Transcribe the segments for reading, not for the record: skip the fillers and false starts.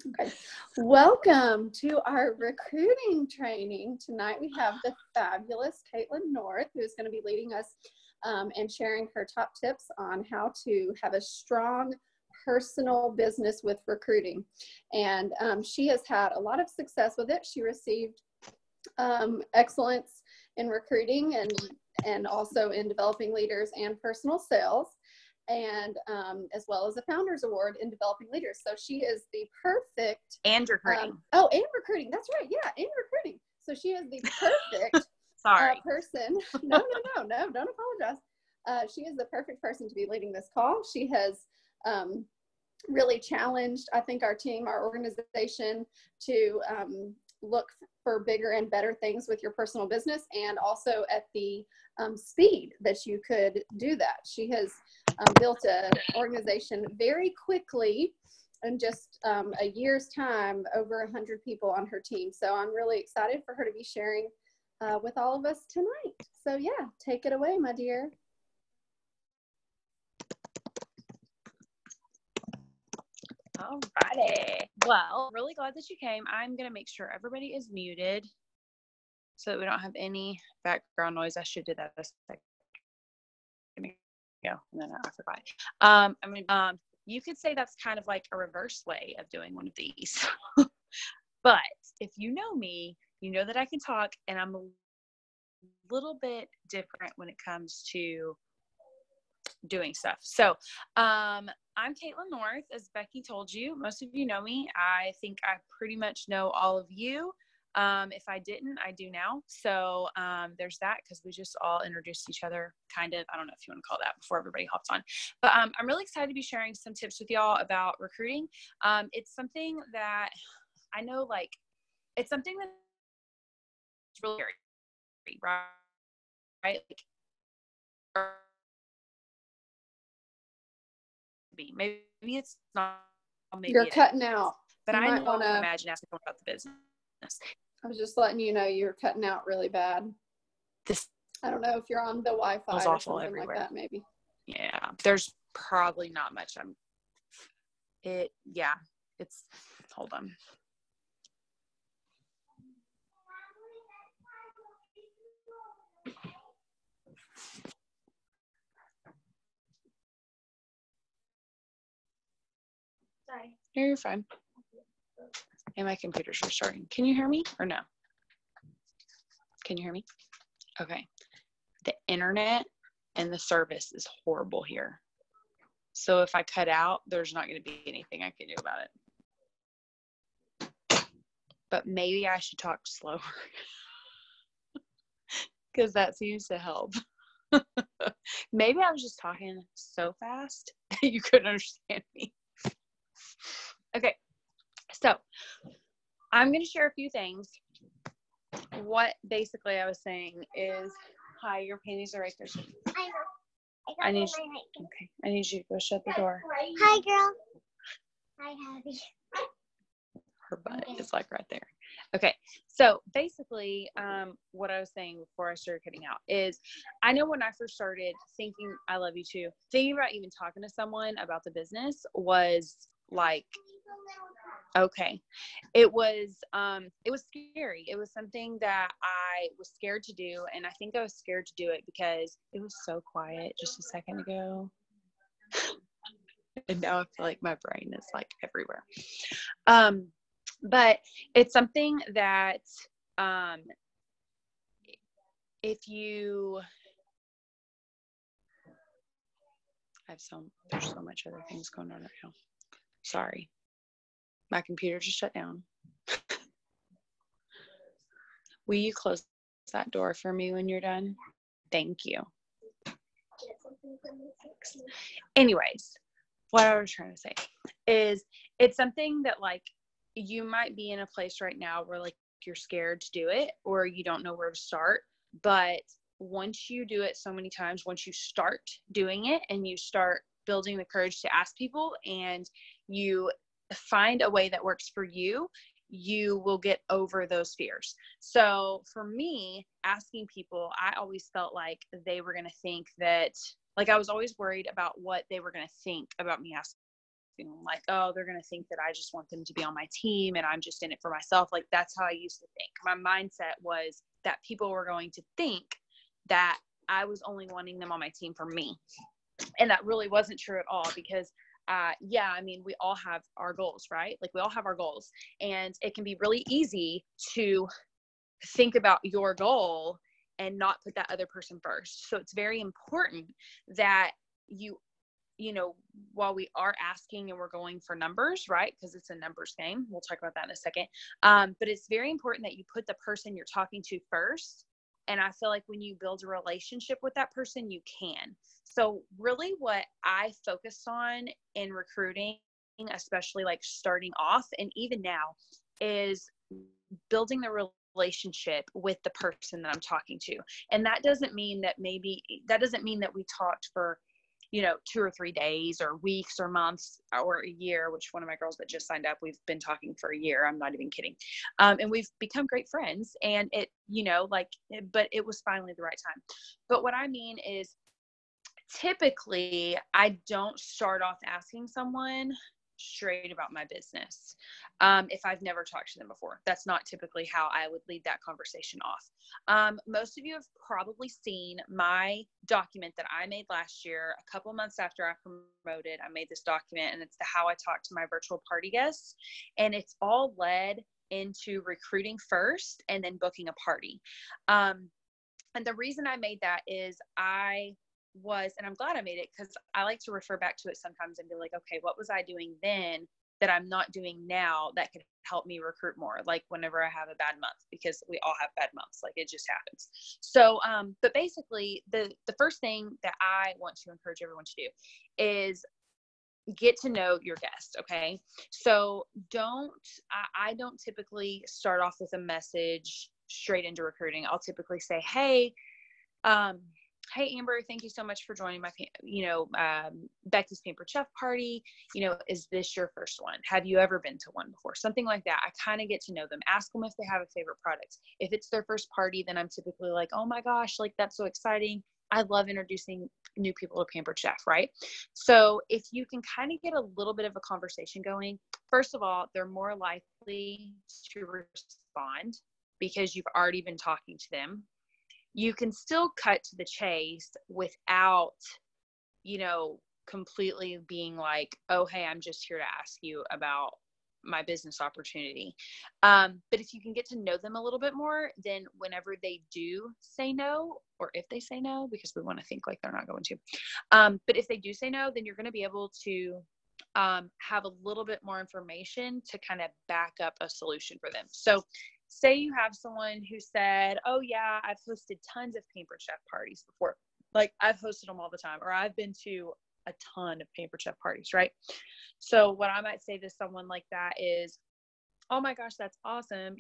Okay. Welcome to our recruiting training. Tonight we have the fabulous Kaitlyn North, who is going to be leading us and sharing her top tips on how to have a strong personal business with recruiting. And she has had a lot of success with it. She received excellence in recruiting and also in developing leaders and personal sales, and as well as a Founders Award in developing leaders. So she is the perfect and recruiting. And recruiting. That's right. Yeah, and recruiting. So she is the perfect person. No, don't apologize. She is the perfect person to be leading this call. She has really challenged, I think, our team, our organization to look for bigger and better things with your personal business, and also at the speed that you could do that. She has built an organization very quickly in just a year's time, over 100 people on her team. So I'm really excited for her to be sharing with all of us tonight. So yeah, take it away, my dear. All righty. Well, really glad that you came. I'm going to make sure everybody is muted so that we don't have any background noise. I should do that a second ago, and then I forgot. You could say that's kind of like a reverse way of doing one of these. But if you know me, you know that I can talk, and I'm a little bit different when it comes to doing stuff. So I'm Kaitlyn North, as Becky told you. Most of you know me. I think I pretty much know all of you. If I didn't, I do now. So there's that, because we just all introduced each other, kind of. I don't know if you want to call that, before everybody hops on. But I'm really excited to be sharing some tips with y'all about recruiting. It's something that I know, like, it's something that's really scary, right? Like, maybe it's not. Maybe you're cutting out. But I might want to imagine asking someone about the business. I was just letting you know you're cutting out really bad. I don't know if you're on the Wi-Fi or something everywhere. Like that, maybe. Yeah, there's probably not much. Hold on. Sorry. You're fine. And my computer's restarting. Can you hear me or no? Can you hear me? Okay. The internet and the service is horrible here. So if I cut out, there's not going to be anything I can do about it. But maybe I should talk slower, because that seems to help. Maybe I was just talking so fast that you couldn't understand me. Okay, so I'm going to share a few things. What basically I was saying is, hi, your panties are right there. I need you to go shut the door. Hi, girl. Hi, Abby. Her butt is like right there. Okay, so basically what I was saying before I started cutting out is, I know when I first started thinking, I love you too, thinking about even talking to someone about the business was like, okay, it was scary. It was something that I was scared to do, and I think I was scared to do it because it was so quiet just a second ago. And now I feel like my brain is like everywhere. But it's something that if you there's so much other things going on right now. Sorry. My computer just shut down. Will you close that door for me when you're done? Thank you. Anyways, what I was trying to say is, it's something that, like, you might be in a place right now where, like, you're scared to do it, or you don't know where to start. But once you do it so many times, once you start doing it and you start building the courage to ask people, and you find a way that works for you, you will get over those fears. So for me, asking people, I always felt like they were going to think that, like, I was always worried about what they were going to think about me asking feeling like, oh, they're going to think that I just want them to be on my team and I'm just in it for myself. Like, that's how I used to think. My mindset was that people were going to think that I was only wanting them on my team for me. And that really wasn't true at all, because yeah, I mean, we all have our goals, right? Like, we all have our goals, and it can be really easy to think about your goal and not put that other person first. So it's very important that you know, while we are asking and we're going for numbers, right? Because it's a numbers game. We'll talk about that in a second. But it's very important that you put the person you're talking to first. And I feel like when you build a relationship with that person, you can. So really what I focus on in recruiting, especially like starting off and even now, is building the relationship with the person that I'm talking to. And that doesn't mean that we talked for, you know, 2 or 3 days or weeks or months or a year, which one of my girls that just signed up, we've been talking for a year. I'm not even kidding. And we've become great friends, and it, you know, like, but it was finally the right time. But what I mean is, typically I don't start off asking someone straight about my business. If I've never talked to them before, that's not typically how I would lead that conversation off. Most of you have probably seen my document that I made last year. A couple months after I promoted, I made this document, and it's the how I talk to my virtual party guests. And it's all led into recruiting first and then booking a party. And the reason I made that is and I'm glad I made it, because I like to refer back to it sometimes and be like, okay, what was I doing then that I'm not doing now that could help me recruit more? Like, whenever I have a bad month, because we all have bad months, like, it just happens. So, but basically the first thing that I want to encourage everyone to do is get to know your guest. Okay. So I don't typically start off with a message straight into recruiting. I'll typically say, hey, Amber, thank you so much for joining my, Becky's Pampered Chef party. You know, is this your first one? Have you ever been to one before? Something like that. I kind of get to know them, ask them if they have a favorite product. If it's their first party, then I'm typically like, oh my gosh, like, that's so exciting. I love introducing new people to Pampered Chef, right? So if you can kind of get a little bit of a conversation going, first of all, they're more likely to respond because you've already been talking to them. You can still cut to the chase without, completely being like, oh, hey, I'm just here to ask you about my business opportunity. But if you can get to know them a little bit more, then whenever they do say no, or if they say no, because we want to think like they're not going to, but if they do say no, then you're going to be able to have a little bit more information to kind of back up a solution for them. So say you have someone who said, oh yeah, I've hosted tons of Pampered Chef parties before. Like, I've hosted them all the time, or I've been to a ton of Pampered Chef parties, right? So what I might say to someone like that is, oh my gosh, that's awesome.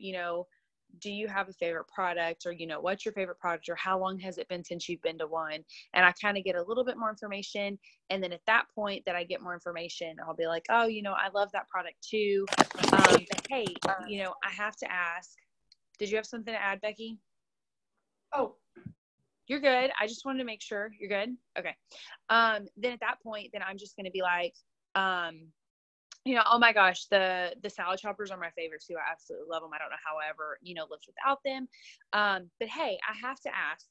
Do you have a favorite product, or, what's your favorite product, or how long has it been since you've been to one? And I kind of get a little bit more information. And then at that point that I get more information, I'll be like, oh, I love that product too. But hey, I have to ask, did you have something to add, Becky? Oh, you're good. I just wanted to make sure you're good. Okay. Then at that point, then I'm just going to be like, oh my gosh, the salad choppers are my favorite too. I absolutely love them. I don't know how I ever, lived without them. But hey, I have to ask,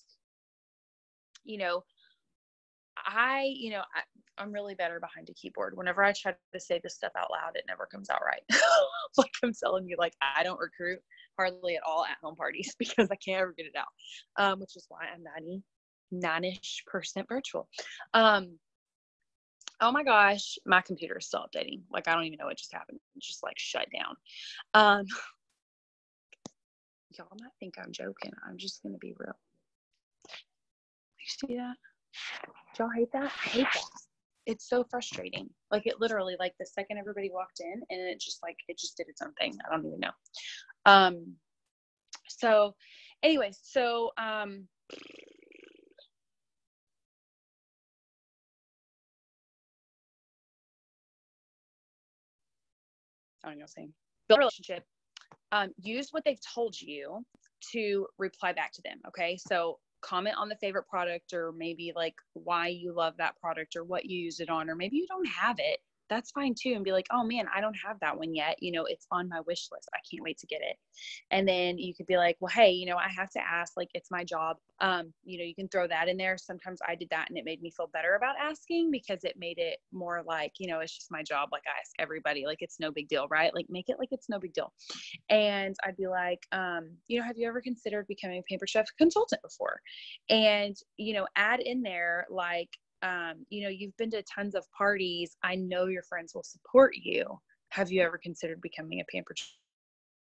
I'm really better behind a keyboard. Whenever I try to say this stuff out loud, it never comes out right. Like, I'm telling you, like, I don't recruit hardly at all at home parties because I can't ever get it out. Which is why I'm 99% virtual. Oh my gosh, my computer is still updating. Like, I don't even know what just happened. It just like shut down. Y'all might think I'm joking. I'm just going to be real. You see that? Do y'all hate that? I hate that. It's so frustrating. Like, it literally, like, the second everybody walked in, and it just did its own thing. I don't even know. So anyways, I don't know what I'm saying. Build a relationship. Use what they've told you to reply back to them. Okay. So comment on the favorite product, or maybe like why you love that product, or what you use it on, or maybe you don't have it, that's fine too. And be like, oh man, I don't have that one yet. You know, it's on my wish list. I can't wait to get it. And then you could be like, well, hey, you know, I have to ask, like, it's my job. You know, you can throw that in there. Sometimes I did that and it made me feel better about asking, because it made it more like, you know, it's just my job. Like, I ask everybody, like, it's no big deal, right? Like, make it like it's no big deal. And I'd be like, you know, have you ever considered becoming a pampered chef consultant before? And, you know, add in there, like, you know, you've been to tons of parties. I know your friends will support you. Have you ever considered becoming a pampered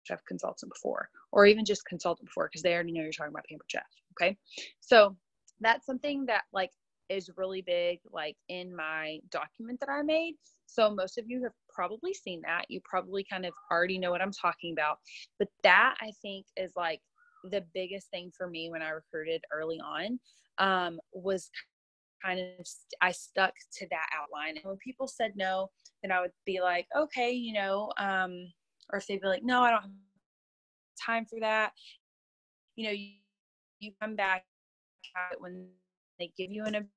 chef consultant before? Or even just consultant before, because they already know you're talking about pampered chef. Okay. So that's something that, like, is really big, like, in my document that I made. So most of you have probably seen that. You probably kind of already know what I'm talking about. But that, I think, is like the biggest thing for me when I recruited early on, was kind of, I stuck to that outline. And when people said no, then I would be like, okay, you know, or if they'd be like, no, I don't have time for that. You know, you come back when they give you an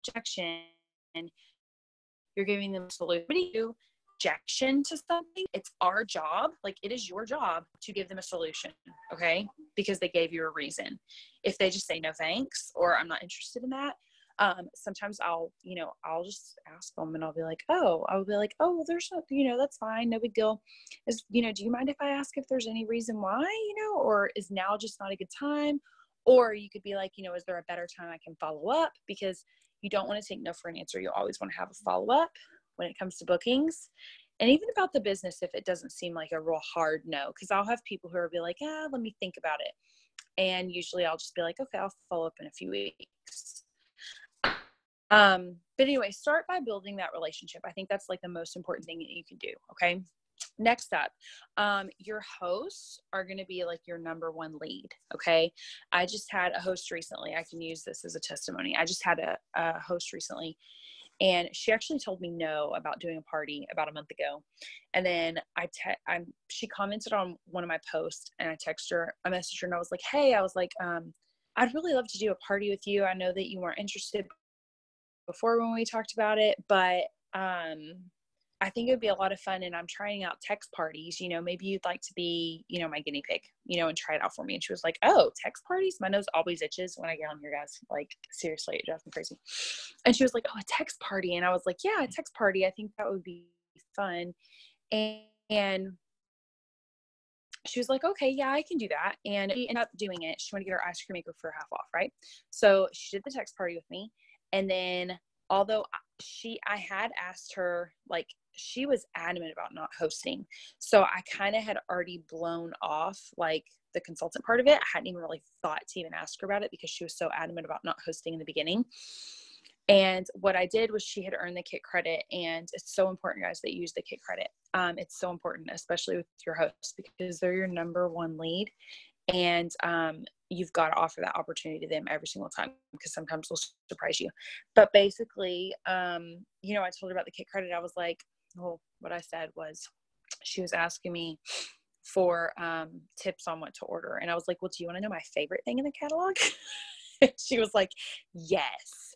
objection, and you're giving them a solution. What do you do? Objection to something? It's our job. Like, it is your job to give them a solution. Okay. Because they gave you a reason. If they just say no thanks, or I'm not interested in that, sometimes I'll just ask them, and I'll be like, oh, well, there's no, you know, that's fine. No big deal. Is, you know, do you mind if I ask if there's any reason why, you know, or is now just not a good time? Or you could be like, you know, is there a better time I can follow up? Because you don't want to take no for an answer. You always want to have a follow-up when it comes to bookings. And even about the business, if it doesn't seem like a real hard no, because I'll have people who will be like, let me think about it. And usually I'll just be like, okay, I'll follow up in a few weeks. But anyway, start by building that relationship. I think that's like the most important thing that you can do. Okay. Next up, your hosts are going to be like your number one lead. Okay. I just had a host recently. I can use this as a testimony. I just had a host recently, and she actually told me no about doing a party about a month ago. And then she commented on one of my posts, and I messaged her, and I was like, hey, I'd really love to do a party with you. I know that you weren't interested before when we talked about it, but I think it would be a lot of fun, and I'm trying out text parties. You know, maybe you'd like to be, you know, my guinea pig, you know, and try it out for me. And she was like, oh, text parties? My nose always itches when I get on here, guys. Like, seriously, it drives me crazy. And she was like, oh, a text party. And I was like, yeah, a text party. I think that would be fun. And she was like, okay, yeah, I can do that. And we ended up doing it. She wanted to get her ice cream maker for half off, right? So she did the text party with me. And then, although I had asked her, like, she was adamant about not hosting. So I kind of had already blown off, like, the consultant part of it. I hadn't even really thought to even ask her about it, because she was so adamant about not hosting in the beginning. And what I did was, she had earned the kit credit, and it's so important, guys, that you use the kit credit. It's so important, especially with your hosts, because they're your number one lead. And you've got to offer that opportunity to them every single time, because sometimes they'll surprise you. But basically, you know, I told her about the kit credit. I was like, well, what I said was, she was asking me for tips on what to order. And I was like, well, do you want to know my favorite thing in the catalog? She was like, yes.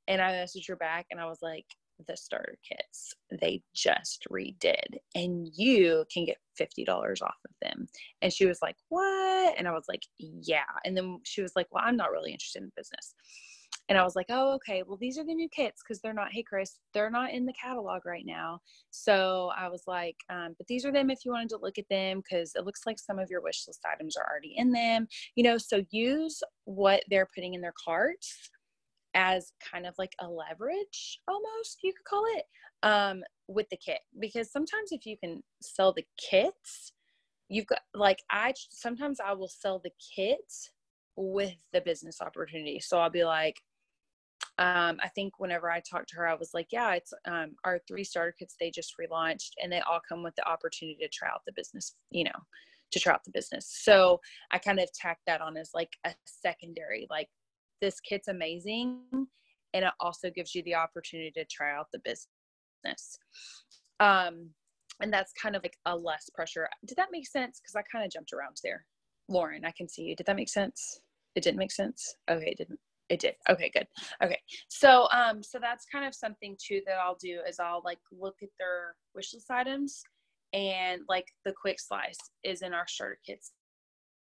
And I messaged her back, and I was like, the starter kits, they just redid, and you can get $50 off of them. And she was like, what? And I was like, yeah. And then she was like, well, I'm not really interested in business. And I was like, oh, okay, well, these are the new kits, because they're not, hey, Chris, they're not in the catalog right now. So I was like, but these are them if you wanted to look at them, because it looks like some of your wish list items are already in them, you know. So use what they're putting in their carts as kind of like a leverage, almost, you could call it, with the kit. Because sometimes if you can sell the kits, you've got, like, sometimes I will sell the kits with the business opportunity. So I'll be like, I think whenever I talked to her, I was like, yeah, it's our 3 starter kits, they just relaunched, and they all come with the opportunity to try out the business, you know, to try out the business. So I kind of tacked that on as like a secondary, like, this kit's amazing, and it also gives you the opportunity to try out the business. And that's kind of like a less pressure. Did that make sense? Because I kind of jumped around there. Lauren, I can see you. Did that make sense? It didn't make sense? Okay, it didn't. It did. Okay, good. Okay. So, so that's kind of something too that I'll do is I'll like look at their wish list items, and like the quick slice is in our starter kits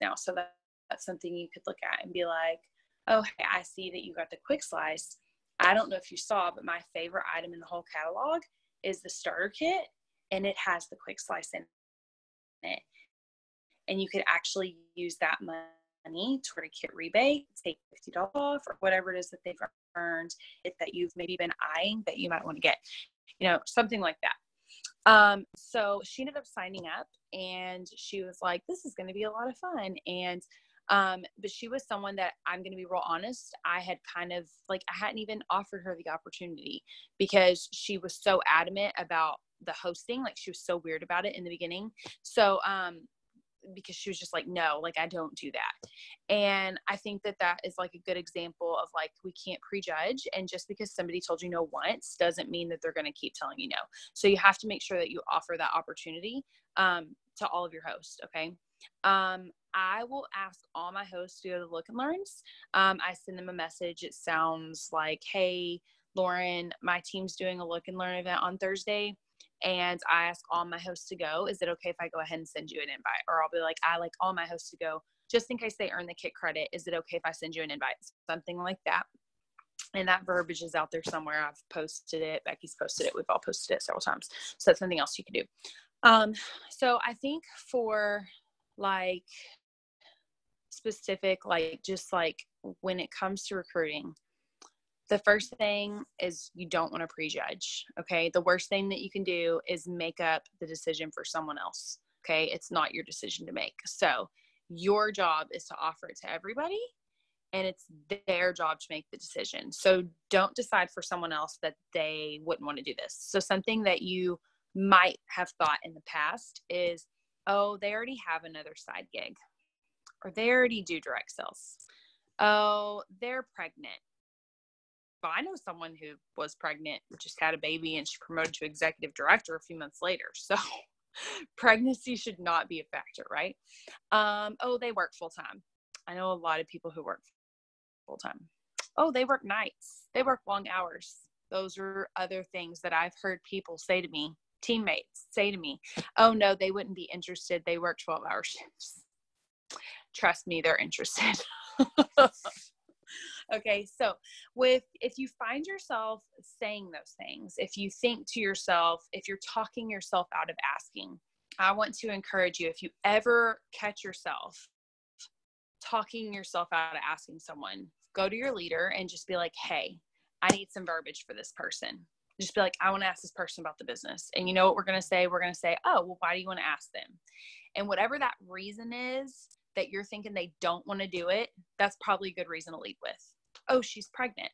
now. So that's something you could look at and be like, oh, hey, I see that you got the quick slice. I don't know if you saw, but my favorite item in the whole catalog is the starter kit, and it has the quick slice in it. And you could actually use that money toward a kit rebate, take $50 off, or whatever it is that they've earned, that you've maybe been eyeing that you might want to get, something like that. So she ended up signing up, and she was like, this is going to be a lot of fun. And but she was someone that, I'm going to be real honest, I had kind of like, I hadn't even offered her the opportunity because she was so adamant about the hosting. Like, she was so weird about it in the beginning. So, because she was just like, no, like, I don't do that. And I think that is like a good example of like, we can't prejudge. And just because somebody told you no once doesn't mean that they're going to keep telling you no. So you have to make sure that you offer that opportunity, to all of your hosts. Okay. I will ask all my hosts to go to Look and Learns. I send them a message. It sounds like, hey, Lauren, my team's doing a Look and Learn event on Thursday. And I ask all my hosts to go. Is it okay if I go ahead and send you an invite? Or I'll be like, I like all my hosts to go just in case they earn the kit credit. Is it okay if I send you an invite? Something like that. And that verbiage is out there somewhere. I've posted it. Becky's posted it. We've all posted it several times. So that's something else you can do. So I think for like specific, like just like when it comes to recruiting, the first thing is you don't want to prejudge. Okay. The worst thing that you can do is make up the decision for someone else. Okay. It's not your decision to make. So your job is to offer it to everybody, and it's their job to make the decision. So don't decide for someone else that they wouldn't want to do this. So something that you might have thought in the past is, oh, they already have another side gig, or they already do direct sales. Oh, they're pregnant. Well, I know someone who was pregnant, just had a baby, and she promoted to executive director a few months later. So pregnancy should not be a factor, right? Oh, they work full time. I know a lot of people who work full time. Oh, they work nights. They work long hours. Those are other things that I've heard people say to me, teammates say to me, oh no, they wouldn't be interested. They work 12-hour shifts. Trust me, they're interested. Okay. So if you find yourself saying those things, if you think to yourself, if you're talking yourself out of asking, I want to encourage you, if you ever catch yourself talking yourself out of asking someone, go to your leader and just be like, hey, I need some verbiage for this person. Just be like, I want to ask this person about the business. And you know what we're going to say? We're going to say, oh, well, why do you want to ask them? And whatever that reason is that you're thinking they don't want to do it, that's probably a good reason to lead with. Oh, she's pregnant.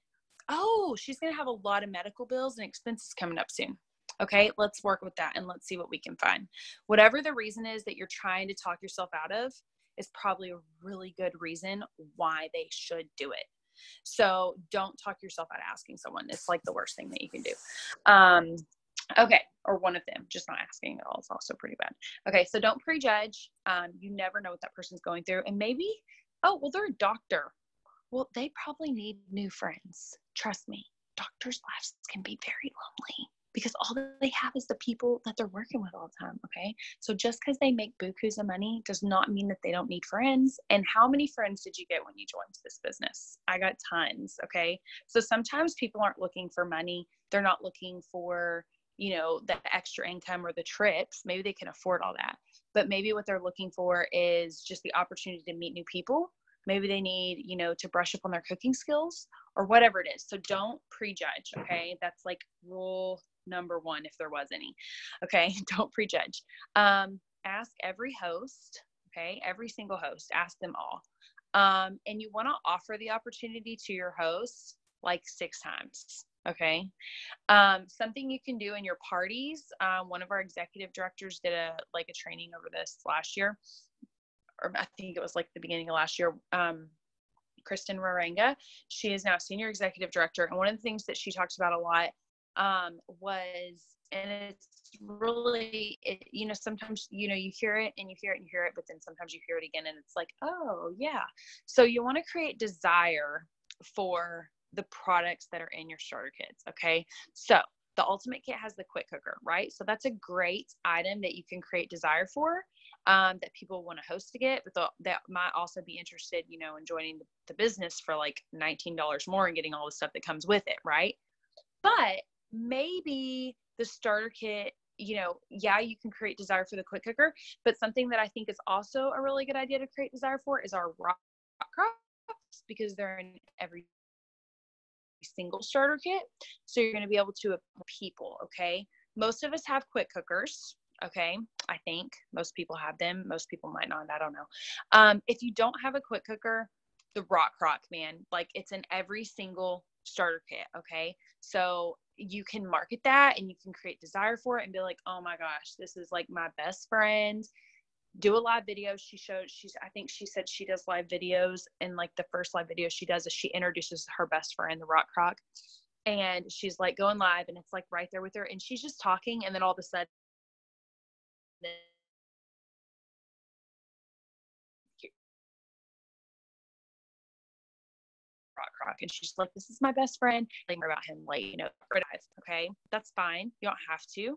Oh, she's going to have a lot of medical bills and expenses coming up soon. Okay, let's work with that and let's see what we can find. Whatever the reason is that you're trying to talk yourself out of is probably a really good reason why they should do it. So don't talk yourself out of asking someone. It's like the worst thing that you can do. Okay. Or one of them, just not asking at all is also pretty bad. Okay. So don't prejudge. You never know what that person's going through. And maybe, oh, well, they're a doctor. Well, they probably need new friends. Trust me, doctors' lives can be very lonely because all they have is the people that they're working with all the time. Okay. So just because they make bukus of money does not mean that they don't need friends. And how many friends did you get when you joined this business? I got tons. Okay. So sometimes people aren't looking for money. They're not looking for, the extra income or the trips. Maybe they can afford all that, but maybe what they're looking for is just the opportunity to meet new people. Maybe they need, to brush up on their cooking skills or whatever it is. So don't prejudge. Okay. That's like rule number one, if there was any. Okay. Don't prejudge. Ask every host. Okay. Every single host, ask them all. And you want to offer the opportunity to your hosts like 6 times. Okay. Something you can do in your parties. One of our executive directors did a training over this last year, or I think it was like the beginning of last year. Kristen Raranga, she is now senior executive director. And one of the things that she talks about a lot, was, and it's really, sometimes, you hear it and you hear it and you hear it, but then sometimes you hear it again and it's like, oh yeah. So you want to create desire for the products that are in your starter kits. Okay. So the ultimate kit has the quick cooker, right? So that's a great item that you can create desire for, that people want to host to get, but that might also be interested, in joining the business for like $19 more and getting all the stuff that comes with it. Right. But maybe the starter kit, yeah, you can create desire for the quick cooker, but something that I think is also a really good idea to create desire for is our rock crops, because they're in every single starter kit. So you're going to be able to people. Okay. Most of us have quick cookers. Okay. I think most people have them. Most people might not. I don't know. If you don't have a quick cooker, the rock crock, man, like it's in every single starter kit. Okay. So you can market that and you can create desire for it and be like, oh my gosh, this is like my best friend. Do a live video. I think she said she does live videos, and like the first live video she does is she introduces her best friend, the rock crock, and she's like going live and it's like right there with her and she's just talking, and then all of a sudden rock crock, and she's like, this is my best friend, more about him late, okay, that's fine. You don't have to.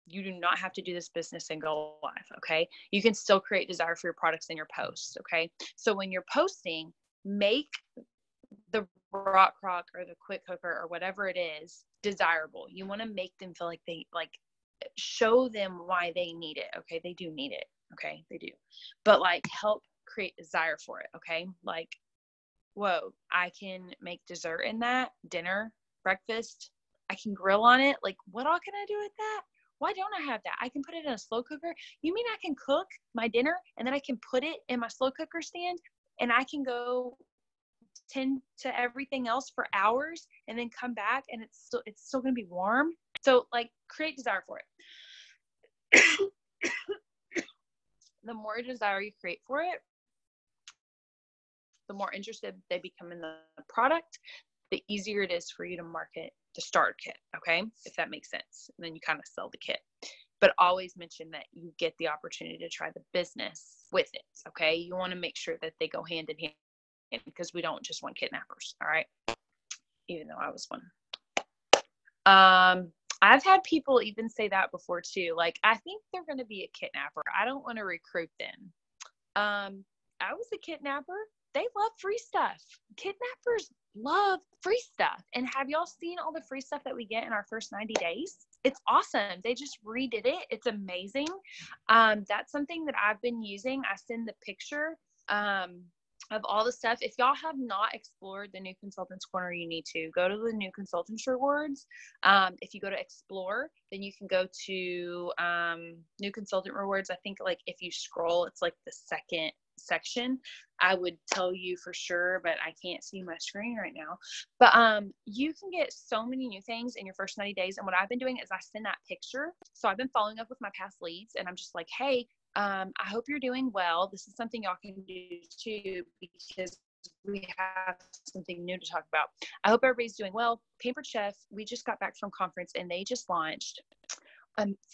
You do not have to do this business and go live. Okay. You can still create desire for your products in your posts. Okay. So when you're posting, make the rock crock or the quick cooker or whatever it is desirable. You want to make them feel like they show them why they need it. Okay. They do need it. Okay. They do, but help create desire for it. Okay. Whoa, I can make dessert in that, dinner, breakfast. I can grill on it. What all can I do with that? Why don't I have that? I can put it in a slow cooker. You mean I can cook my dinner and then I can put it in my slow cooker stand and I can go tend to everything else for hours and then come back and it's still going to be warm. So create desire for it. The more desire you create for it, the more interested they become in the product, the easier it is for you to market the starter kit. Okay. If that makes sense. And then you kind of sell the kit, but always mention that you get the opportunity to try the business with it. Okay. You want to make sure that they go hand in hand, because we don't just want kidnappers. All right. Even though I was one. I've had people even say that before too. I think they're going to be a kidnapper. I don't want to recruit them. I was a kidnapper. They love free stuff. Kidnappers love free stuff. And have y'all seen all the free stuff that we get in our first 90 days? It's awesome. They just redid it. It's amazing. That's something that I've been using. I send the picture of all the stuff. If y'all have not explored the New Consultants Corner, you need to go to the New Consultants Rewards. If you go to Explore, then you can go to New Consultant Rewards. I think if you scroll, it's the second section. I would tell you for sure, but I can't see my screen right now. But you can get so many new things in your first 90 days. And what I've been doing is I send that picture. So I've been following up with my past leads and I'm just like, hey, I hope you're doing well. This is something y'all can do too, because we have something new to talk about. I hope everybody's doing well. Pampered Chef, we just got back from conference and they just launched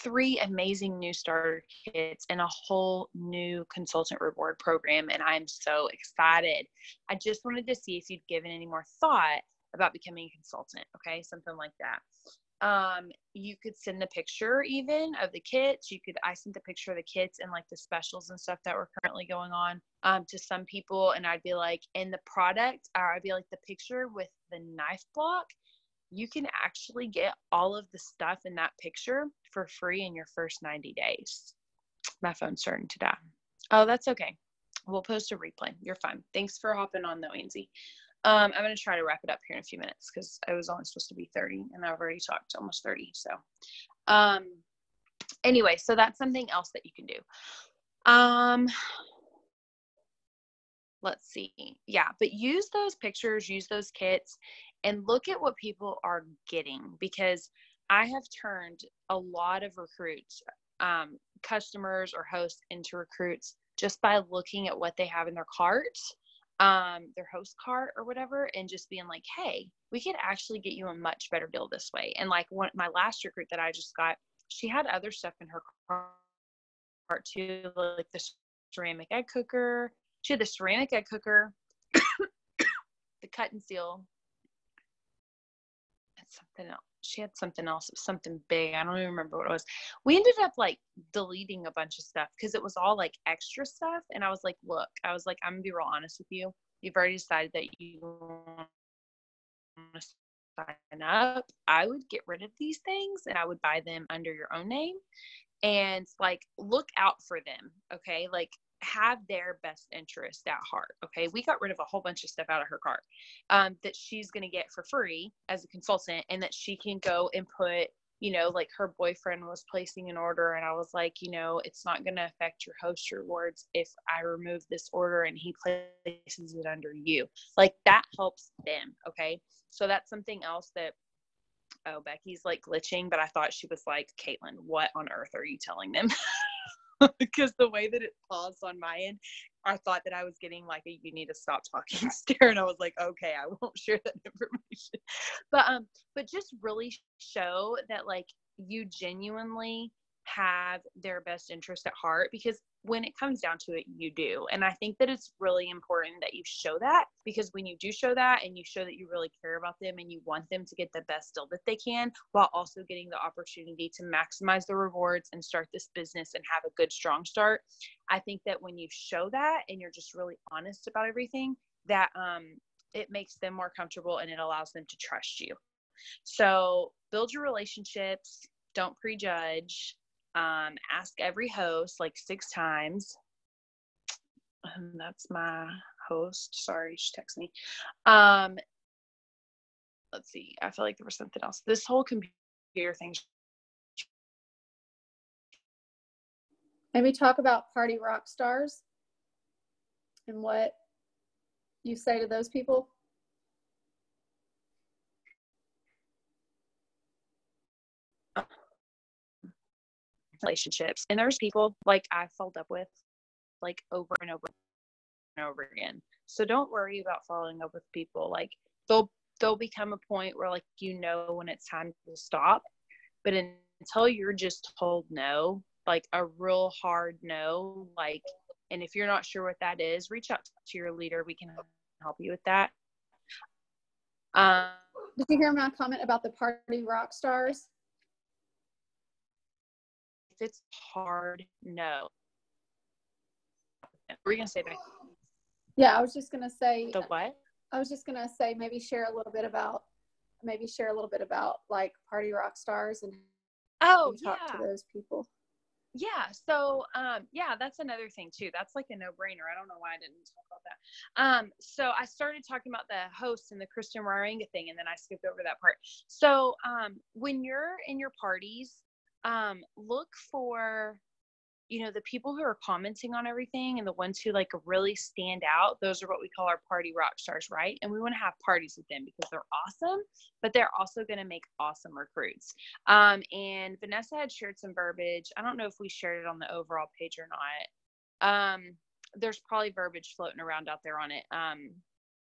3 amazing new starter kits and a whole new consultant reward program. And I'm so excited. I just wanted to see if you'd given any more thought about becoming a consultant. Okay. Something like that. You could send the picture even of the kits. I sent the picture of the kits and the specials and stuff that were currently going on, to some people. And I'd be in the product, or I'd be the picture with the knife block. You can actually get all of the stuff in that picture for free in your first 90 days. My phone's starting to die. Oh, that's okay. We'll post a replay. You're fine. Thanks for hopping on though, Anzie. I'm going to try to wrap it up here in a few minutes because I was only supposed to be 30 and I've already talked almost 30. So, anyway, so that's something else that you can do. Let's see. Yeah, but use those pictures, use those kits, and look at what people are getting, because I have turned a lot of recruits, customers or hosts into recruits just by looking at what they have in their cart, their host cart or whatever, and just being like, hey, we could actually get you a much better deal this way. And my last recruit that I just got, she had other stuff in her cart too, like the ceramic egg cooker. She had the ceramic egg cooker, the cut and seal. That's something else. She had something else. It was something big. I don't even remember what it was. We ended up like deleting a bunch of stuff because it was all like extra stuff. And I was like, look, I'm gonna be real honest with you. You've already decided that you want to sign up. I would get rid of these things and I would buy them under your own name and like look out for them. Okay. Like have their best interest at heart. Okay. We got rid of a whole bunch of stuff out of her cart that she's going to get for free as a consultant, and that she can go and put, you know, like her boyfriend was placing an order, and I was like, you know, it's not going to affect your host rewards if I remove this order and he places it under you. Like that helps them. Okay. So that's something else that, oh, Becky's like glitching, but I thought she was like, Kaitlyn, what on earth are you telling them? Because the way that it paused on my end, I thought that I was getting like a you need to stop talking stare, and I was like, okay, I won't share that information. But just really show that like you genuinely have their best interest at heart, because when it comes down to it, you do. And I think that it's really important that you show that, because when you do show that and you show that you really care about them and you want them to get the best deal that they can, while also getting the opportunity to maximize the rewards and start this business and have a good, strong start. I think that when you show that and you're just really honest about everything, that it makes them more comfortable and it allows them to trust you. So build your relationships. Don't prejudge. Ask every host like 6 times. And that's my host. Sorry, she texted me. Let's see. I feel like there was something else. This whole computer thing. Maybe talk about party rock stars and what you say to those people. Relationships, and there's people like I followed up with like over and over and over again. So don't worry about following up with people. Like there'll become a point where like, you know, when it's time to stop, but until you're just told no, like a real hard no, like, and if you're not sure what that is, reach out to your leader. We can help you with that. Did you hear my comment about the party rock stars? It's hard, no. What were you gonna say, Becky? Yeah, I was just gonna say the what? I was just gonna say maybe share a little bit about like party rock stars and talk to those people. Yeah. So yeah, that's another thing too. That's like a no-brainer. I don't know why I didn't talk about that. So I started talking about the host and the Christian Waringa thing, and then I skipped over that part. So when you're in your parties, look for, you know, the people who are commenting on everything and the ones who like really stand out. Those are what we call our party rock stars, right? And we want to have parties with them because they're awesome, but they're also going to make awesome recruits. And Vanessa had shared some verbiage. I don't know if we shared it on the overall page or not. There's probably verbiage floating around out there on it.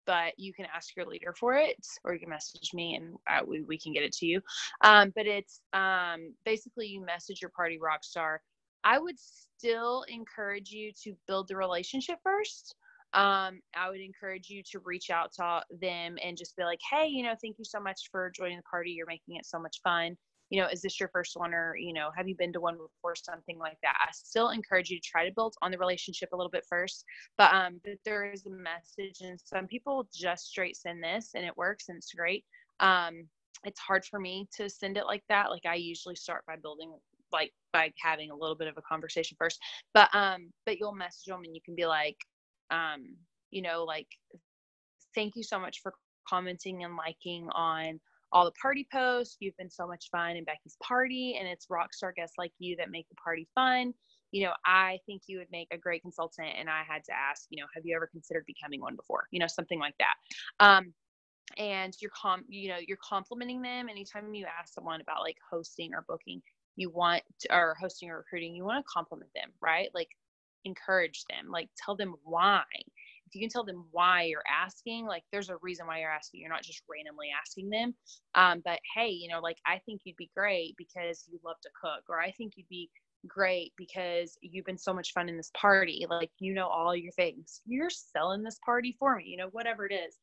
But you can ask your leader for it, or you can message me and we can get it to you. But it's basically you message your party rock star. I would still encourage you to build the relationship first. I would encourage you to reach out to them and just be like, hey, you know, thank you so much for joining the party. You're making it so much fun. You know, is this your first one, or, you know, have you been to one before, something like that? I still encourage you to try to build on the relationship a little bit first, but there is a message, and some people just straight send this and it works and it's great. It's hard for me to send it like that. Like I usually start by building, like by having a little bit of a conversation first, but you'll message them and you can be like, you know, like, thank you so much for commenting and liking on all the party posts. You've been so much fun in Becky's party, and it's rockstar guests like you that make the party fun. You know, I think you would make a great consultant, and I had to ask, you know, have you ever considered becoming one before? You know, something like that. And you're complimenting them anytime you ask someone about like hosting or booking, or hosting or recruiting, you want to compliment them, right? Like encourage them, like tell them why. If you can tell them why you're asking, like there's a reason why you're asking. You're not just randomly asking them. But hey, you know, like I think you'd be great because you love to cook, or I think you'd be great because you've been so much fun in this party. Like, you know, all your things. You're selling this party for me, you know, whatever it is.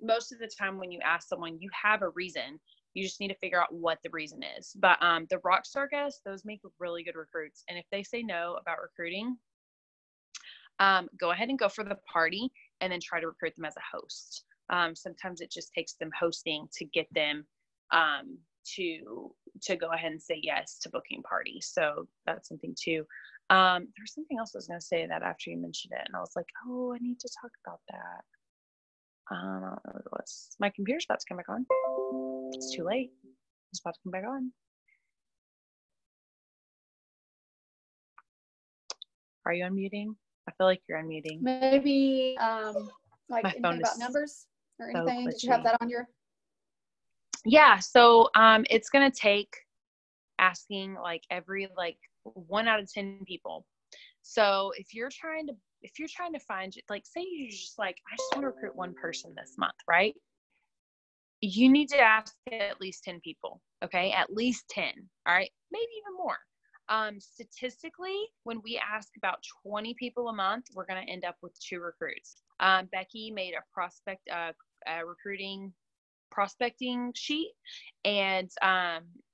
Most of the time when you ask someone, you have a reason. You just need to figure out what the reason is. But the Rockstar guests, those make really good recruits. And if they say no about recruiting, go ahead and go for the party and then try to recruit them as a host. Sometimes it just takes them hosting to get them to go ahead and say yes to booking parties. So that's something too. There's something else I was going to say that after you mentioned it, and I was like, oh, I need to talk about that. I don't know what it was. My computer's about to come back on. It's too late. It's about to come back on. Are you unmuting? I feel like you're unmuting. Maybe like my anything about numbers or anything? So did you have that on your? Yeah. So it's gonna take asking like every 1 out of 10 people. So if you're trying to find, like, say you're just like, I just want to recruit one person this month, right? You need to ask at least 10 people. Okay. At least 10. All right. Maybe even more. Statistically, when we ask about 20 people a month, we're going to end up with 2 recruits. Becky made a prospecting sheet, and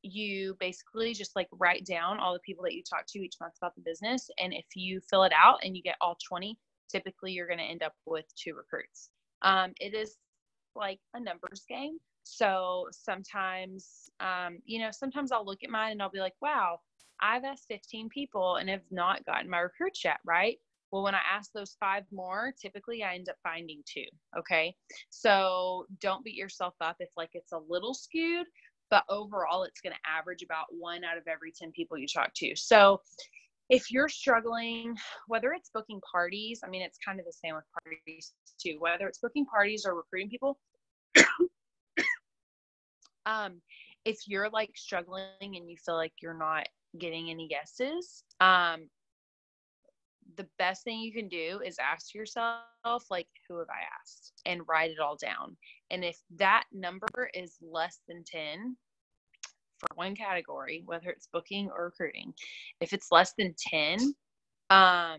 you basically just like write down all the people that you talk to each month about the business. And if you fill it out and you get all 20, typically you're going to end up with 2 recruits. It is like a numbers game. So sometimes, sometimes I'll look at mine and I'll be like, wow, I've asked 15 people and have not gotten my recruits yet, right? Well, when I ask those 5 more, typically I end up finding 2. Okay. So don't beat yourself up if it's a little skewed, but overall it's going to average about 1 out of every 10 people you talk to. So if you're struggling, whether it's booking parties, I mean, it's kind of the same with parties too, whether it's booking parties or recruiting people. If you're struggling and you feel like you're not getting any yeses, the best thing you can do is ask yourself, who have I asked, and write it all down. And if that number is less than 10 for one category, whether it's booking or recruiting, if it's less than 10, oh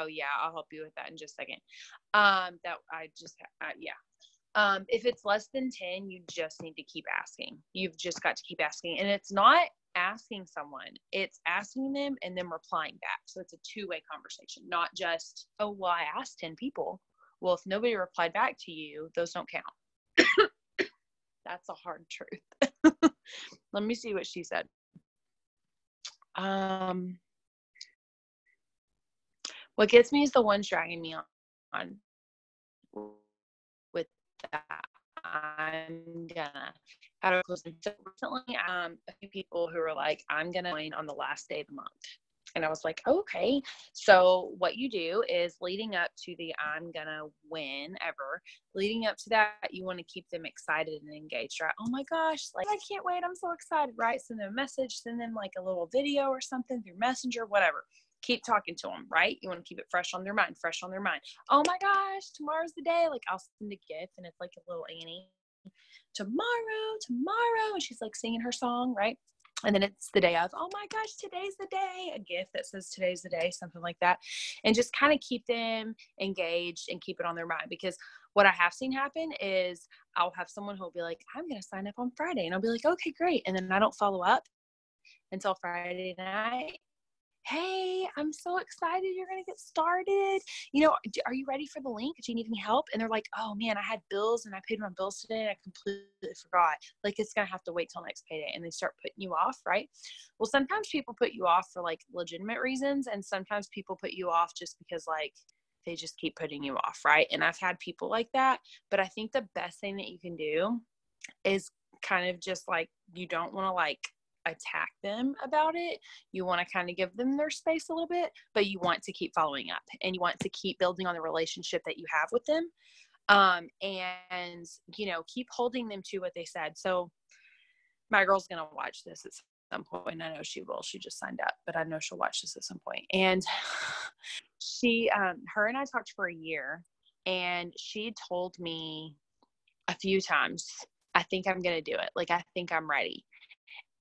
yeah, I'll help you with that in just a second. If it's less than 10, you just need to keep asking. You've just got to keep asking. And it's not asking someone, it's asking them and then replying back. So it's a 2-way conversation, not just, oh, well, I asked 10 people. Well, if nobody replied back to you, those don't count. That's a hard truth. Let me see what she said. What gets me is the ones dragging me on with that. I'm gonna have a close. So recently, a few people who were like, I'm gonna join on the last day of the month. And I was like, okay. So what you do is leading up to the I'm gonna win ever, leading up to that, you want to keep them excited and engaged, right? Oh my gosh, I can't wait. I'm so excited, right? Send them a message, send them a little video or something through Messenger, whatever. Keep talking to them, right? You want to keep it fresh on their mind. Oh my gosh, tomorrow's the day. I'll send a gift and it's a little Annie. Tomorrow. And she's singing her song, right? And then it's the day of, oh my gosh, today's the day. A gift that says today's the day, something like that. And just kind of keep them engaged and keep it on their mind. Because what I have seen happen is I'll have someone who will be like, I'm going to sign up on Friday. And I'll be like, okay, great. And then I don't follow up until Friday night. Hey, I'm so excited you're going to get started. Are you ready for the link? Do you need any help? And they're like, oh man, I had bills and I paid my bills today and I completely forgot. It's going to have to wait till next payday. And they start putting you off, right? Well, sometimes people put you off for legitimate reasons. And sometimes people put you off just because they just keep putting you off, right? And I've had people like that. But I think the best thing that you can do is kind of just you don't want to attack them about it. You want to kind of give them their space a little bit, but you want to keep following up and you want to keep building on the relationship that you have with them. And keep holding them to what they said. So my girl's going to watch this at some point. I know she will. She just signed up, but I know she'll watch this at some point. And her and I talked for a year, and she told me a few times, I think I'm going to do it. I think I'm ready.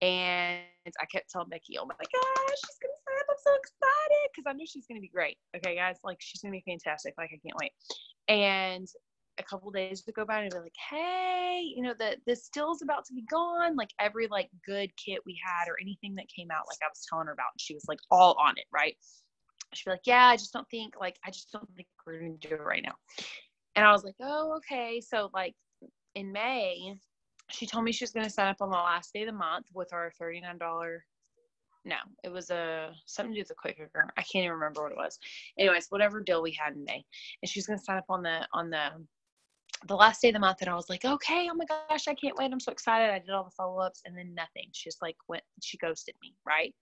And I kept telling Becky, oh my gosh, she's going to sign up. I'm so excited because I know she's going to be great. Okay, guys, she's going to be fantastic. I can't wait. And a couple days would go by and I'd be like, hey, you know, the still's about to be gone. Like every like good kit we had or anything that came out, like I was telling her about, and she was like all on it. Right. She'd be like, yeah, I just don't think we're going to do it right now. And I was like, oh, okay. So like in May, she told me she was going to sign up on the last day of the month with our $39. No, it was something to do with the quick cooker. I can't even remember what it was. Anyways, whatever deal we had in May. And she was going to sign up on the last day of the month. And I was like, okay, oh my gosh, I can't wait. I'm so excited. I did all the follow-ups and then nothing. She just like she ghosted me. Right.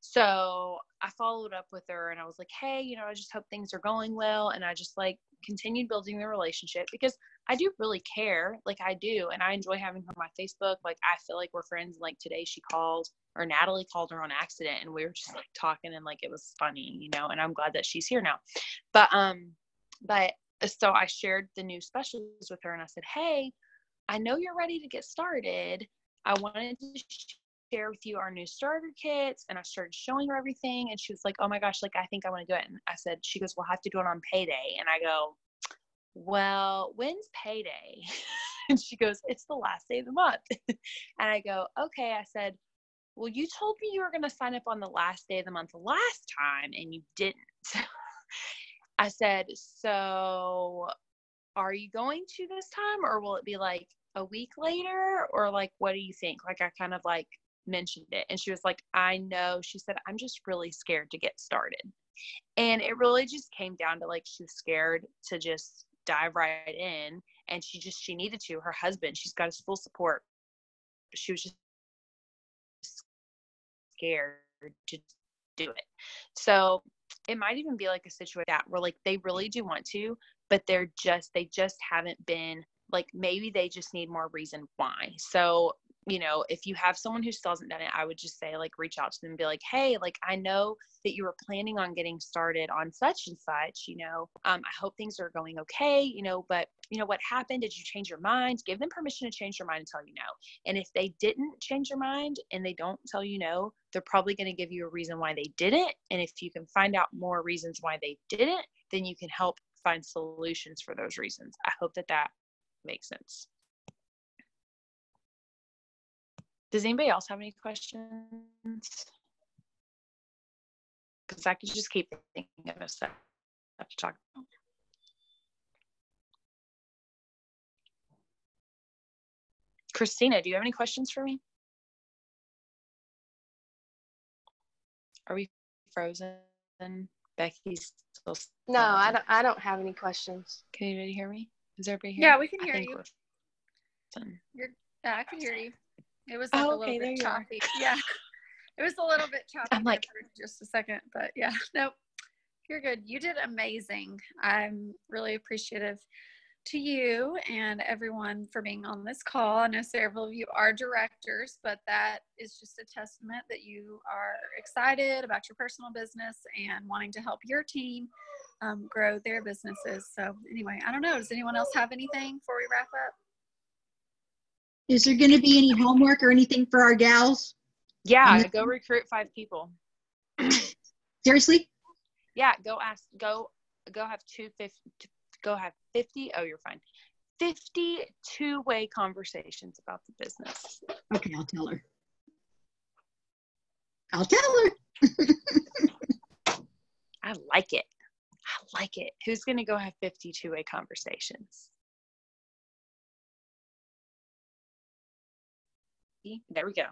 So I followed up with her and I was like, hey, you know, I just hope things are going well. And I just like continued building the relationship because I do really care. Like I do. And I enjoy having her on my Facebook. Like I feel like we're friends. Like today she called, or Natalie called her on accident, and we were just like talking and like it was funny, you know, and I'm glad that she's here now. But so I shared the new specials with her and I said, hey, I know you're ready to get started. I wanted to share with you our new starter kits. And I started showing her everything. And she was like, oh my gosh, like, I think I want to do it. And I said, she goes, we'll have to do it on payday. And I go, well, when's payday? And she goes, it's the last day of the month. And I go, okay. I said, well, you told me you were going to sign up on the last day of the month last time and you didn't. I said, so are you going to this time, or will it be like a week later, or like, what do you think? Like, I kind of like mentioned it, and she was like, I know. She said, I'm just really scared to get started. And it really just came down to like, she was scared to just dive right in, and she needed to. Her husband, she's got his full support, but she was just scared to do it. So it might even be like a situation that where like they really do want to, but they just haven't been, like, maybe they just need more reason why. So, you know, if you have someone who still hasn't done it, I would just say, like, reach out to them and be like, hey, like, I know that you were planning on getting started on such and such, you know, I hope things are going okay, you know, but you know, what happened? Did you change your mind? Give them permission to change their mind and tell you no. And if they didn't change their mind and they don't tell you no, they're probably going to give you a reason why they didn't. And if you can find out more reasons why they didn't, then you can help find solutions for those reasons. I hope that makes sense. Does anybody else have any questions? Because I could just keep thinking of stuff to talk about. Christina, do you have any questions for me? Are we frozen? Becky's still No, I don't have any questions. Can anybody hear me? Is everybody here? Yeah, we can hear you. Yeah, I can hear you. It was like a little bit choppy. Yeah, it was a little bit choppy. I'm like, for just a second, but yeah, nope, you're good. You did amazing. I'm really appreciative to you and everyone for being on this call. I know several of you are directors, but that is just a testament that you are excited about your personal business and wanting to help your team grow their businesses. So anyway, I don't know. Does anyone else have anything before we wrap up? Is there going to be any homework or anything for our gals? Yeah, go recruit 5 people. Seriously? Yeah, go have 50. Oh, you're fine. 50 two-way conversations about the business. Okay, I'll tell her. I like it. Who's going to go have 50 two-way conversations? There we go.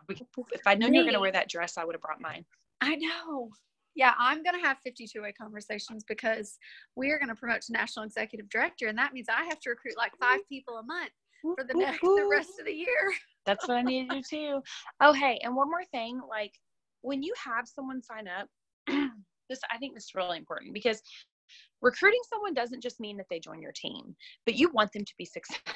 If I'd known you were going to wear that dress, I would have brought mine. I know. Yeah, I'm going to have 50 two-way conversations because we are going to promote to National Executive Director, and that means I have to recruit like 5 people a month for the rest of the year. That's what I need to do too. Oh, hey, and one more thing, like when you have someone sign up, I think this is really important because recruiting someone doesn't just mean that they join your team, but you want them to be successful.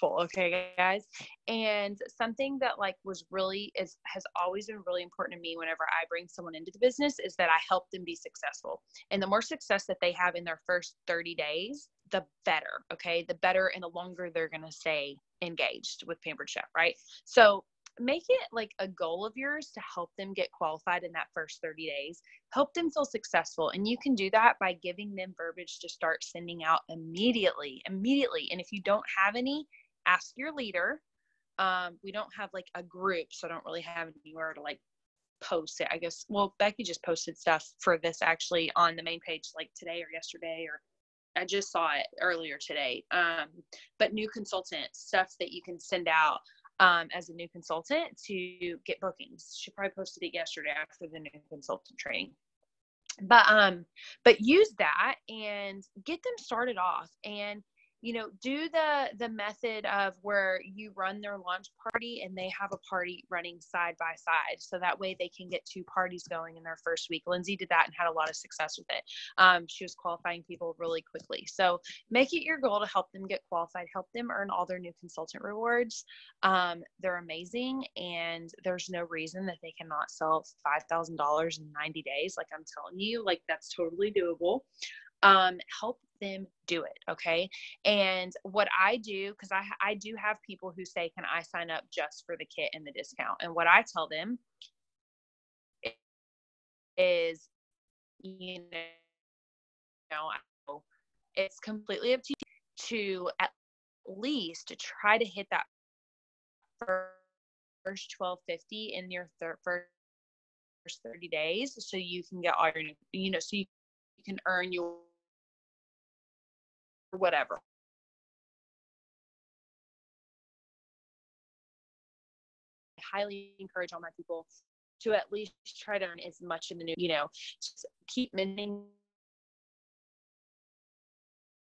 Okay, guys. And something that like has always been really important to me whenever I bring someone into the business is that I help them be successful. And the more success that they have in their first 30 days, the better. Okay. The better and the longer they're going to stay engaged with Pampered Chef. Right. So make it like a goal of yours to help them get qualified in that first 30 days, help them feel successful. And you can do that by giving them verbiage to start sending out immediately. And if you don't have any, ask your leader. We don't have like a group, so I don't really have anywhere to like post it, I guess. Well, Becky just posted stuff for this actually on the main page like today or yesterday, or I just saw it earlier today. But new consultant stuff that you can send out as a new consultant to get bookings. She probably posted it yesterday after the new consultant training. But use that and get them started off, and do the method of where you run their launch party and they have a party running side by side. So that way they can get 2 parties going in their first week. Lindsay did that and had a lot of success with it. She was qualifying people really quickly. So make it your goal to help them get qualified, help them earn all their new consultant rewards. They're amazing, and there's no reason that they cannot sell $5,000 in 90 days. Like I'm telling you, like that's totally doable. Help them do it. Okay. And what I do, because I do have people who say, can I sign up just for the kit and the discount? And what I tell them is, it's completely up to you to at least to try to hit that first $1,250 in your first 30 days. So you can get all your, so you can earn your whatever. I highly encourage all my people to at least try to earn as much in the new, just keep minting.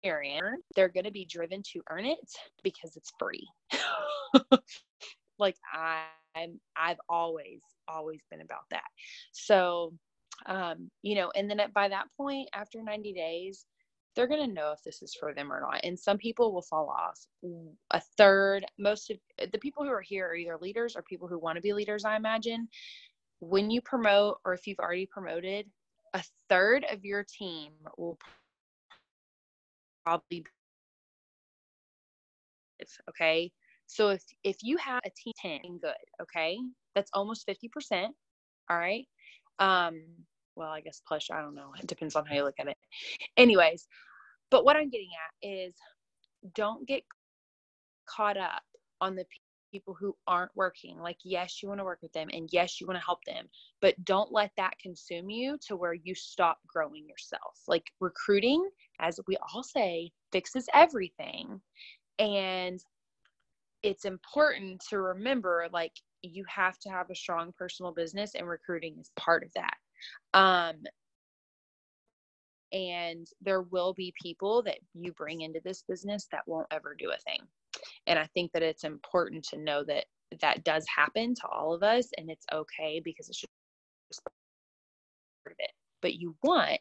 They're going to be driven to earn it because it's free. Like I've always been about that. So, and then by that point, after 90 days, they're going to know if this is for them or not. And some people will fall off. A third, most of the people who are here are either leaders or people who want to be leaders, I imagine. When you promote, or if you've already promoted, a third of your team will probably be, okay? So if you have a team 10 good, okay, that's almost 50%. All right. Well, I guess plus, I don't know. It depends on how you look at it. Anyways, but what I'm getting at is don't get caught up on the people who aren't working. Like, yes, you want to work with them, and yes, you want to help them, but don't let that consume you to where you stop growing yourself. Like recruiting, as we all say, fixes everything. And it's important to remember, like, you have to have a strong personal business, and recruiting is part of that. And there will be people that you bring into this business that won't ever do a thing. And I think that it's important to know that that does happen to all of us, and it's okay, because it's just part of it. But you want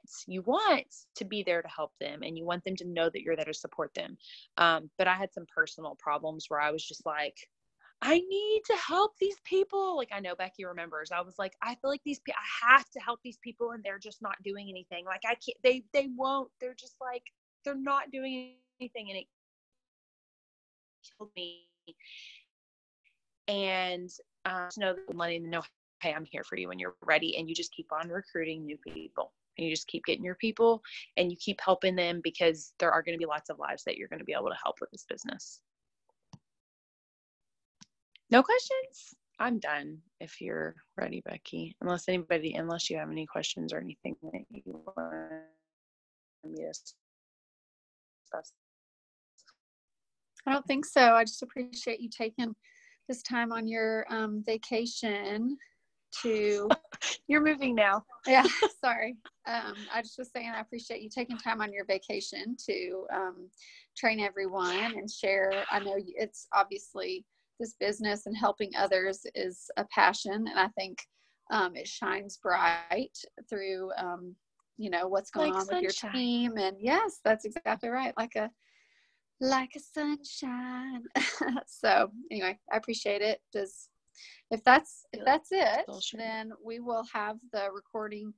to be there to help them, and you want them to know that you're there to support them. But I had some personal problems where I was just like, I need to help these people. Like, I know Becky remembers, I was like, I feel like I have to help these people, and they're just not doing anything. Like, I can't, they won't, they're just like, they're not doing anything. And it killed me. And just know that, letting them know, hey, I'm here for you when you're ready. And you just keep on recruiting new people, and you just keep getting your people, and you keep helping them, because there are going to be lots of lives that you're going to be able to help with this business. No questions? I'm done if you're ready, Becky. Unless you have any questions or anything that you want me to discuss. I don't think so. I just appreciate you taking this time on your vacation to... You're moving now. Yeah, sorry. I just was saying I appreciate you taking time on your vacation to train everyone and share. I know it's obviously... this business and helping others is a passion, and I think it shines bright through what's going on with your team. And yes, that's exactly right, like a sunshine. So anyway, I appreciate it. If that's it, then we will have the recording.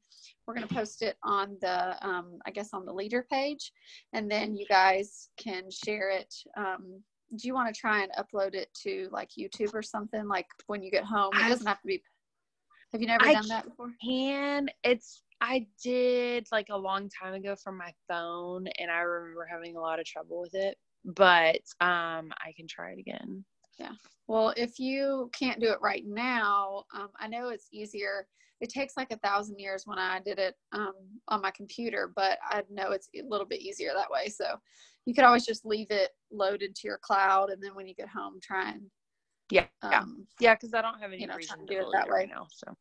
We're going to post it on the I guess on the leader page, and then you guys can share it do you want to try and upload it to like YouTube or something, like when you get home? It doesn't have to be. Have you never done that before? I did like a long time ago from my phone, and I remember having a lot of trouble with it, but I can try it again. Yeah. Well, if you can't do it right now, I know it's easier. It takes like 1,000 years when I did it on my computer, but I know it's a little bit easier that way. So you could always just leave it loaded to your cloud, and then when you get home, try and because I don't have any reason to do it that way right now. So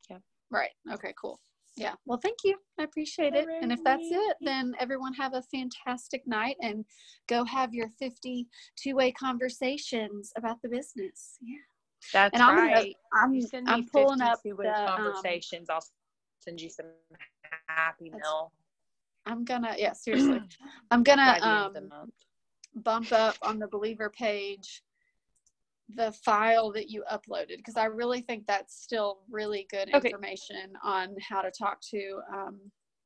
yeah. Right. Okay. Cool. Yeah. Well, thank you. I appreciate it. And if that's it, then everyone have a fantastic night and go have your 50 two-way conversations about the business. Yeah. That's right. I'm pulling up two-way conversations. I'll send you some happy mail. I'm gonna, seriously. I'm gonna bump up on the Believer page the file that you uploaded, because I really think that's still really good information on how to talk to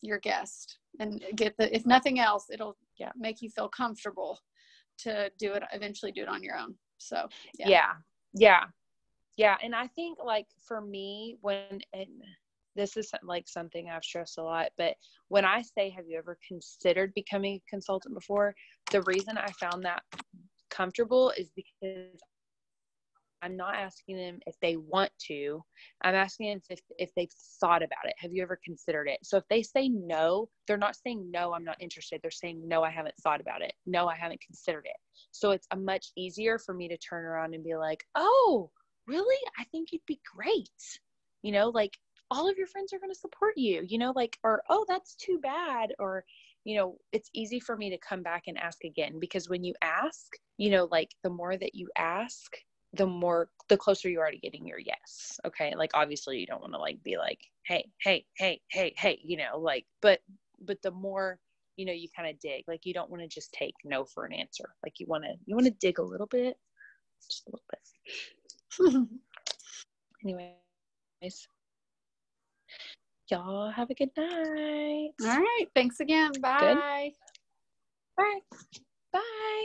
your guest and get if nothing else, it'll make you feel comfortable to eventually do it on your own. So and I think like for me, and this is like something I've stressed a lot, but when I say, have you ever considered becoming a consultant before, the reason I found that comfortable is because I'm not asking them if they want to. I'm asking them if they've thought about it. Have you ever considered it? So if they say no, they're not saying no, I'm not interested. They're saying no, I haven't thought about it. No, I haven't considered it. So it's much easier for me to turn around and be like, oh, really? I think you'd be great. You know, like all of your friends are going to support you, you know, like, or, oh, that's too bad. Or, you know, it's easy for me to come back and ask again, because when you ask, you know, like the more that you ask, the closer you are to getting your yes. Okay. Like, obviously you don't want to like be like, hey, you know, like, but the more, you know, you kind of dig, like, you don't want to just take no for an answer. Like you want to dig a little bit, just a little bit. Anyways, y'all have a good night. All right. Thanks again. Bye. Good. Bye. Bye.